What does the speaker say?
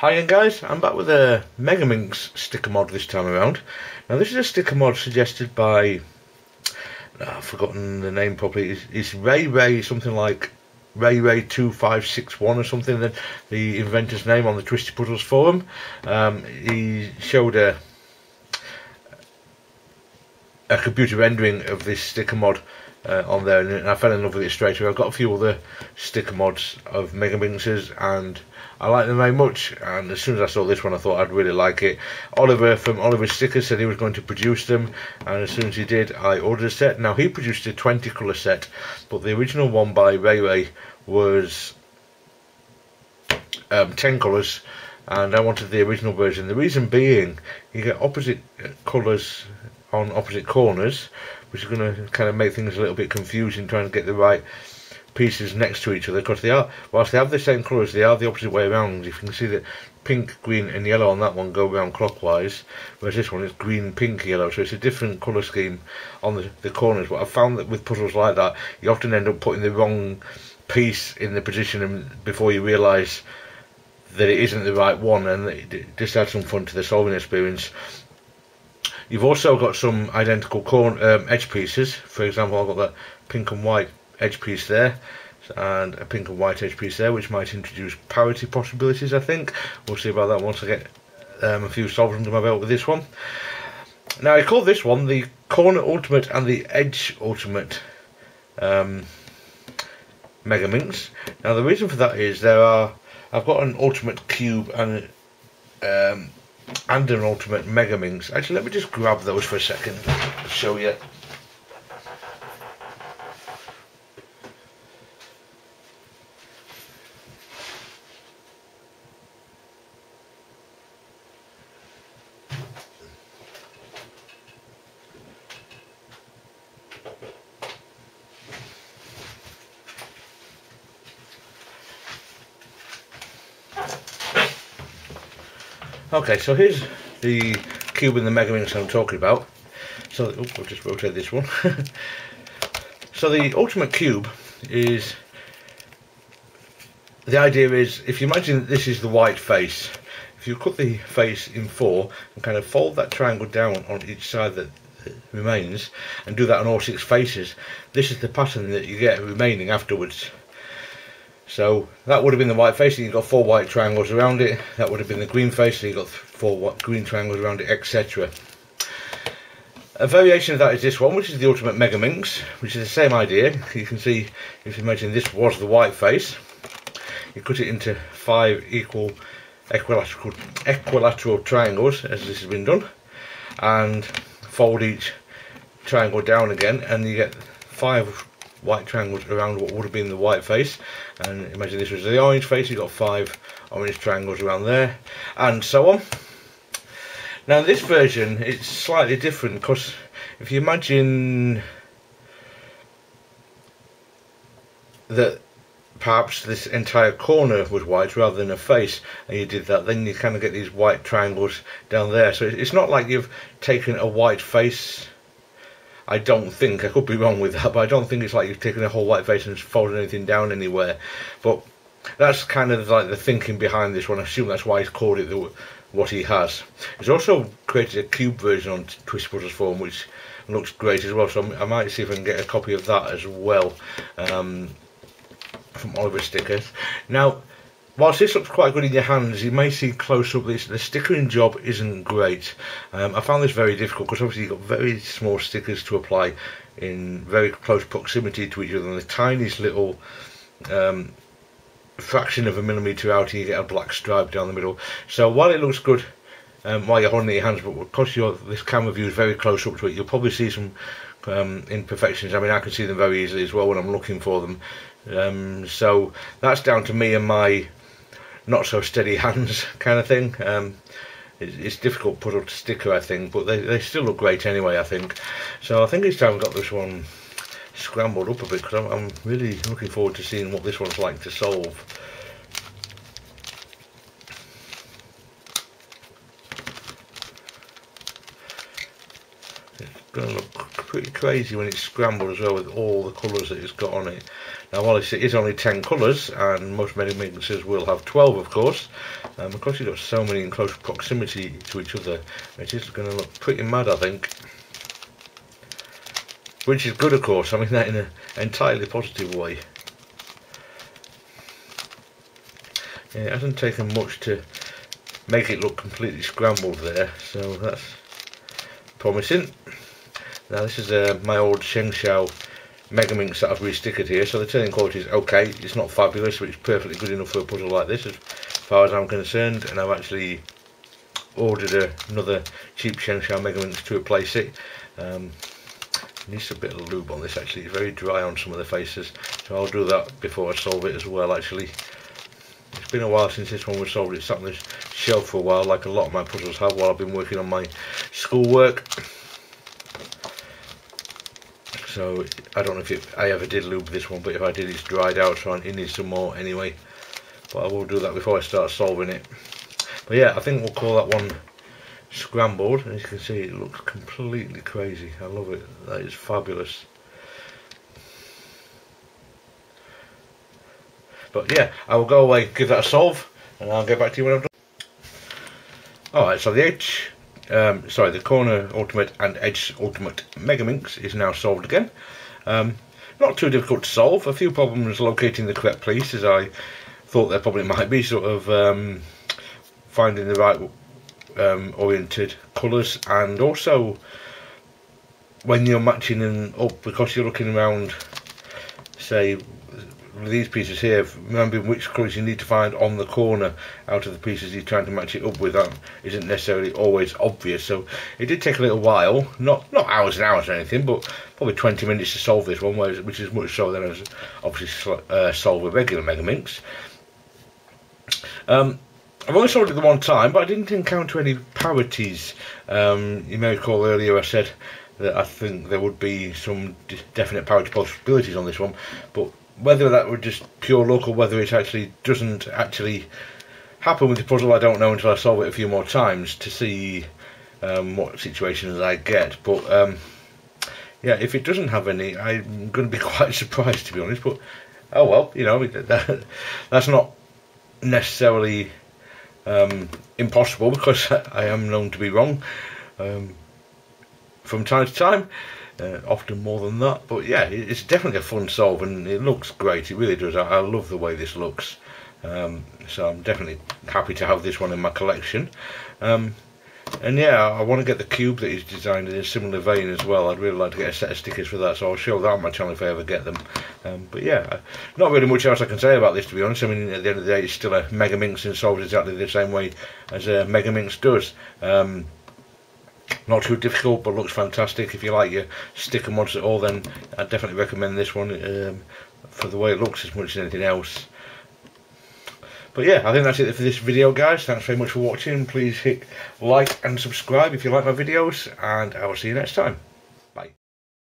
Hi again guys, I'm back with a Megaminx sticker mod this time around. Now this is a sticker mod suggested by, I've forgotten the name properly, it's Ray, something like Ray 2561 or something, the inventor's name on the Twisty Puzzles forum. He showed a computer rendering of this sticker mod on there, and I fell in love with it straight away. I've got a few other sticker mods of Megaminx's and I like them very much, and as soon as I saw this one I thought I'd really like it. Oliver from Oliver's Stickers said he was going to produce them, and as soon as he did I ordered a set. Now he produced a 20 colour set, but the original one by Ray was 10 colours, and I wanted the original version. The reason being, you get opposite colours on opposite corners, which is going to kind of make things a little bit confusing trying to get the right pieces next to each other, because they are, whilst they have the same colours, they are the opposite way around. If you can see that pink, green and yellow on that one go around clockwise, whereas this one is green, pink, yellow, so it's a different colour scheme on the corners. But I've found that with puzzles like that, you often end up putting the wrong piece in the position and before you realise that it isn't the right one, and it just adds some fun to the solving experience. You've also got some identical edge pieces. For example, I've got that pink and white edge piece there and a pink and white edge piece there, which might introduce parity possibilities. I think we'll see about that once I get a few solves under my belt with this one. Now I call this one the Corner Ultimate and the Edge Ultimate Megaminx. Now the reason for that is I've got an Ultimate Cube and an Ultimate Megaminx. Actually, let me just grab those for a second to show you. Okay, so here's the cube and the Megaminx I'm talking about. So, I'll just rotate this one. So the Ultimate Cube is, the idea is, if you imagine this is the white face, if you cut the face in four and kind of fold that triangle down on each side that remains, and do that on all six faces, this is the pattern that you get remaining afterwards. So that would have been the white face, and you've got four white triangles around it. That would have been the green face, so you've got four green triangles around it, etc. A variation of that is this one, which is the Ultimate Megaminx, which is the same idea. You can see, if you imagine this was the white face, you cut it into 5 equal equilateral triangles, as this has been done, and fold each triangle down again, and you get 5 white triangles around what would have been the white face. And imagine this was the orange face, you've got 5 orange triangles around there, and so on. Now this version, it's slightly different, because if you imagine that perhaps this entire corner was white rather than a face, and you did that, then you kind of get these white triangles down there. So it's not like you've taken a white face, I don't think, I could be wrong with that, but I don't think it's like you've taken a whole white face and folded anything down anywhere. But that's kind of like the thinking behind this one. I assume that's why he's called it what he has. He's also created a cube version on Twisty Puzzles forum, which looks great as well, so I might see if I can get a copy of that as well, from Oliver's Stickers. Now, whilst this looks quite good in your hands, you may see close up the stickering job isn't great. I found this very difficult, because obviously you've got very small stickers to apply in very close proximity to each other, and the tiniest little fraction of a millimetre out, and you get a black stripe down the middle. So while it looks good while you're holding it in your hands, but because this camera view is very close up to it, you'll probably see some imperfections. I mean, I can see them very easily as well when I'm looking for them. So that's down to me and my not so steady hands kind of thing. It's difficult puzzle to sticker, I think, but they still look great anyway, I think. So I think it's time we got this one scrambled up a bit, because I'm really looking forward to seeing what this one's like to solve. It's going to look pretty crazy when it's scrambled as well, with all the colours that it's got on it. Now while it is only 10 colours, and most Megaminxes will have 12 of course, because you've got so many in close proximity to each other, it is going to look pretty mad, I think. Which is good of course, I mean that in an entirely positive way. Yeah, it hasn't taken much to make it look completely scrambled there, so that's promising. Now this is my old Shengshao Megaminx that I've restickered here, so the turning quality is okay. It's not fabulous, but it's perfectly good enough for a puzzle like this as far as I'm concerned, and I've actually ordered another cheap Shengshao Megaminx to replace it. Needs a bit of lube on this actually, it's very dry on some of the faces, so I'll do that before I solve it as well actually. It's been a while since this one was solved. It's sat on this shelf for a while, like a lot of my puzzles have, while I've been working on my schoolwork. So I don't know if I ever did lube this one, but if I did, it's dried out, so it needs some more anyway. But I will do that before I start solving it. But yeah, I think we'll call that one scrambled. As you can see, it looks completely crazy. I love it. That is fabulous. But yeah, I will go away, give that a solve, and I'll get back to you when I'm done. Alright, so the corner ultimate and edge ultimate Megaminx is now solved again. Not too difficult to solve. A few problems locating the correct places. I thought there probably might be, sort of finding the right oriented colours, and also when you're matching them up, because you're looking around, say these pieces here, remembering which colours you need to find on the corner out of the pieces you're trying to match it up with, that isn't necessarily always obvious. So it did take a little while, not hours and hours or anything, but probably 20 minutes to solve this one, which is much so than as obviously solve a regular Megaminx. I've only solved it the one time, but I didn't encounter any parities. You may recall earlier I said that I think there would be some definite parity possibilities on this one, but whether that were just pure luck or whether it actually doesn't actually happen with the puzzle, I don't know until I solve it a few more times to see what situations I get. But yeah, if it doesn't have any, I'm going to be quite surprised, to be honest. But oh well, you know, that's not necessarily impossible, because I am known to be wrong from time to time. Often more than that, but yeah, it's definitely a fun solve, and it looks great. It really does. I love the way this looks, so I'm definitely happy to have this one in my collection. And yeah, I want to get the cube that he's designed in a similar vein as well. I'd really like to get a set of stickers for that, so I'll show that on my channel if I ever get them. But yeah, not really much else I can say about this, to be honest. I mean, at the end of the day, it's still a Megaminx and solved exactly the same way as a Megaminx does. Not too difficult, but looks fantastic. If you like your sticker mods at all, then I'd definitely recommend this one for the way it looks as much as anything else. But yeah, I think that's it for this video, guys. Thanks very much for watching. Please hit like and subscribe if you like my videos, and I will see you next time.